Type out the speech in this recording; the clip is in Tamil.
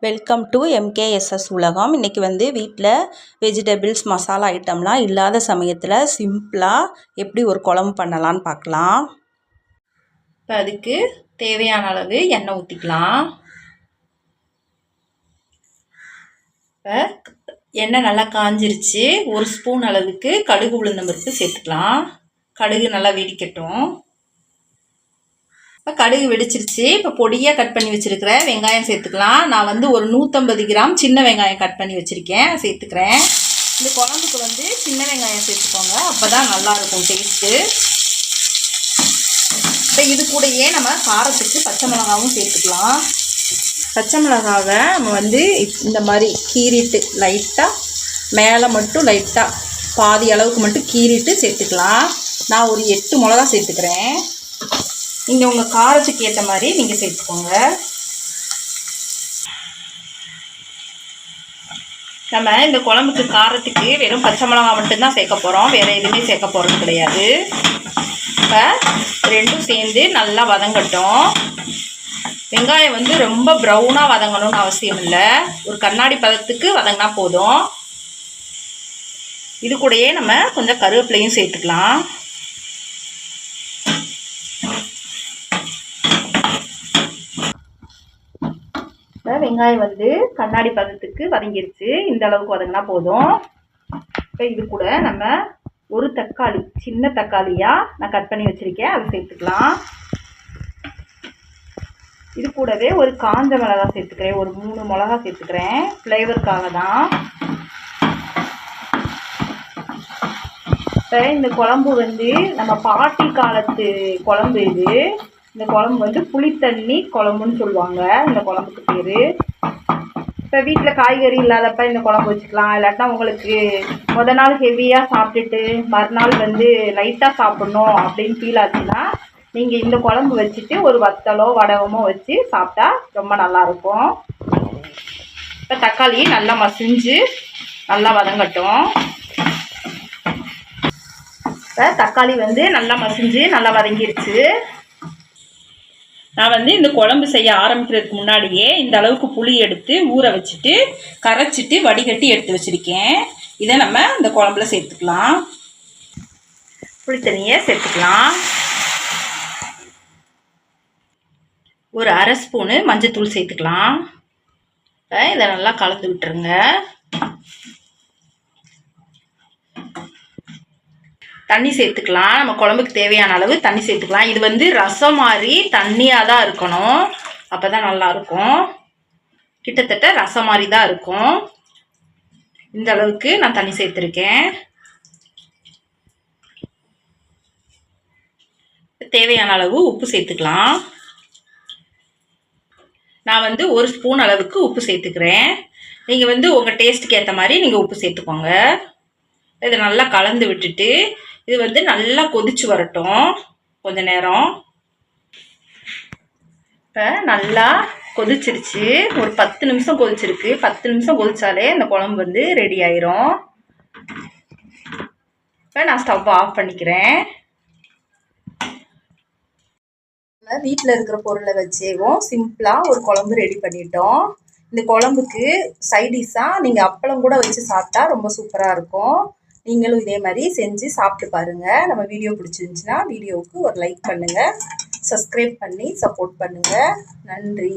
வெல்கம் டு எம்கேஎஸ்எஸ் உலகம். இன்றைக்கி வீட்டில் வெஜிடபிள்ஸ் மசாலா ஐட்டம்லாம் இல்லாத சமயத்தில் சிம்பிளாக எப்படி ஒரு குழம்பு பண்ணலான்னு பார்க்கலாம். இப்போ அதுக்கு தேவையான அளவு எண்ணெய் ஊற்றிக்கலாம். இப்போ எண்ணெய் நல்லா காஞ்சிருச்சு. ஒரு ஸ்பூன் அளவுக்கு கடுகு உளுந்தம் பருப்பு சேர்த்துக்கலாம். கடுகு நல்லா வெடிக்கட்டும். இப்போ கடுகு வெடிச்சிருச்சு. இப்போ பொடியாக கட் பண்ணி வச்சுருக்கிற வெங்காயம் சேர்த்துக்கலாம். நான் ஒரு 150 கிராம் சின்ன வெங்காயம் கட் பண்ணி வச்சுருக்கேன், சேர்த்துக்கிறேன். இந்த குழம்புக்கு சின்ன வெங்காயம் சேர்த்துக்கோங்க, அப்போ தான் நல்லாயிருக்கும் டேஸ்ட்டு. இப்போ இது கூடயே நம்ம காரத்துக்கு பச்சை மிளகாவும் சேர்த்துக்கலாம். பச்சை மிளகாவை நம்ம இந்த மாதிரி கீறிட்டு லைட்டாக மேலே மட்டும் லைட்டாக பாதி அளவுக்கு மட்டும் கீறிட்டு சேர்த்துக்கலாம். நான் ஒரு 8 மிளகா சேர்த்துக்கிறேன். நீங்கள் உங்கள் காரத்துக்கு ஏற்ற மாதிரி நீங்கள் சேர்த்துக்கோங்க. நம்ம இந்த குழம்புக்கு காரத்துக்கு வெறும் பச்சை மிளகா மட்டும்தான் சேர்க்க போகிறோம், வேறு எதுவுமே சேர்க்க போகிறது கிடையாது. இப்போ ரெண்டும் சேர்ந்து நல்லா வதங்கட்டும். வெங்காயம் ரொம்ப ப்ரௌனாக வதங்கணும்னு அவசியம் இல்லை, ஒரு கண்ணாடி பதத்துக்கு வதங்கினா போதும். இது கூடயே நம்ம கொஞ்சம் கருவேப்பிலையும் சேர்த்துக்கலாம். வெங்காயம் கண்ணாடி பதத்துக்கு வதங்கிருச்சு. இந்த அளவுக்கு வதங்கினா போதும். இப்போ இது கூட நம்ம ஒரு தக்காளி, சின்ன தக்காளியாக நான் கட் பண்ணி வச்சுருக்கேன், அதை சேர்த்துக்கலாம். இது கூடவே ஒரு காஞ்ச மிளகா சேர்த்துக்கிறேன், ஒரு 3 மிளகா சேர்த்துக்கிறேன், ஃப்ளேவருக்காக தான். இப்போ இந்த குழம்பு நம்ம பாட்டி காலத்து குழம்பு இது. இந்த குழம்பு புளித்தண்ணி குழம்புன்னு சொல்லுவாங்க இந்த குழம்புக்கு பேர். இப்போ வீட்டில் காய்கறி இல்லாதப்ப இந்த குழம்பு வச்சுக்கலாம். இல்லாட்டா உங்களுக்கு முதல் நாள் ஹெவியாக சாப்பிட்டுட்டு மறுநாள் லைட்டாக சாப்பிட்ணும் அப்படின்னு ஃபீல் ஆச்சுன்னா நீங்கள் இந்த குழம்பு வச்சுட்டு ஒரு வத்தலோ வடகமோ வச்சு சாப்பிட்டா ரொம்ப நல்லாயிருக்கும். இப்போ தக்காளி நல்லா மசிஞ்சு நல்லா வதங்கட்டும். இப்போ தக்காளி நல்லா மசிஞ்சு நல்லா வதங்கிருச்சு. நான் இந்த குழம்பு செய்ய ஆரம்பிக்கிறதுக்கு முன்னாடியே இந்த அளவுக்கு புளி எடுத்து ஊற வச்சுட்டு கரைச்சிட்டு வடிகட்டி எடுத்து வச்சுருக்கேன். இதை நம்ம இந்த குழம்புல சேர்த்துக்கலாம். புளி தண்ணியை சேர்த்துக்கலாம். ஒரு அரை ஸ்பூனு மஞ்சத்தூள் சேர்த்துக்கலாம். இதை நல்லா கலந்து விட்டுருங்க. தண்ணி சேர்த்துக்கலாம். நம்ம குழம்புக்கு தேவையான அளவு தண்ணி சேர்த்துக்கலாம். இது ரசம் மாதிரி தண்ணியாக தான் இருக்கணும், அப்போ தான் நல்லாயிருக்கும். கிட்டத்தட்ட ரசம் மாதிரி தான் இருக்கும். இந்த அளவுக்கு நான் தண்ணி சேர்த்துருக்கேன். தேவையான அளவு உப்பு சேர்த்துக்கலாம். நான் ஒரு ஸ்பூன் அளவுக்கு உப்பு சேர்த்துக்கிறேன். நீங்கள் உங்கள் டேஸ்ட்டுக்கு ஏற்ற மாதிரி நீங்கள் உப்பு சேர்த்துக்கோங்க. இதை நல்லா கலந்து விட்டுட்டு இது நல்லா கொதிச்சு வரட்டும் கொஞ்ச நேரம். இப்போ நல்லா கொதிச்சிருச்சு. ஒரு 10 நிமிஷம் கொதிச்சிருக்கு. 10 நிமிஷம் கொதிச்சாலே இந்த குழம்பு ரெடி ஆயிரும். இப்போ நான் ஸ்டவ் ஆஃப் பண்ணிக்கிறேன். வீட்டில் இருக்கிற பொருளை வச்சேவும் சிம்பிளாக ஒரு குழம்பு ரெடி பண்ணிட்டோம். இந்த குழம்புக்கு சைடிஷாக நீங்கள் அப்பளம் கூட வச்சு சாப்பிட்டா ரொம்ப சூப்பராக இருக்கும். நீங்களும் இதே மாதிரி செஞ்சு சாப்பிட்டு பாருங்கள். நம்ம வீடியோ பிடிச்சிருந்துச்சுன்னா வீடியோவுக்கு ஒரு லைக் பண்ணுங்கள், சப்ஸ்கிரைப் பண்ணி சப்போர்ட் பண்ணுங்கள். நன்றி.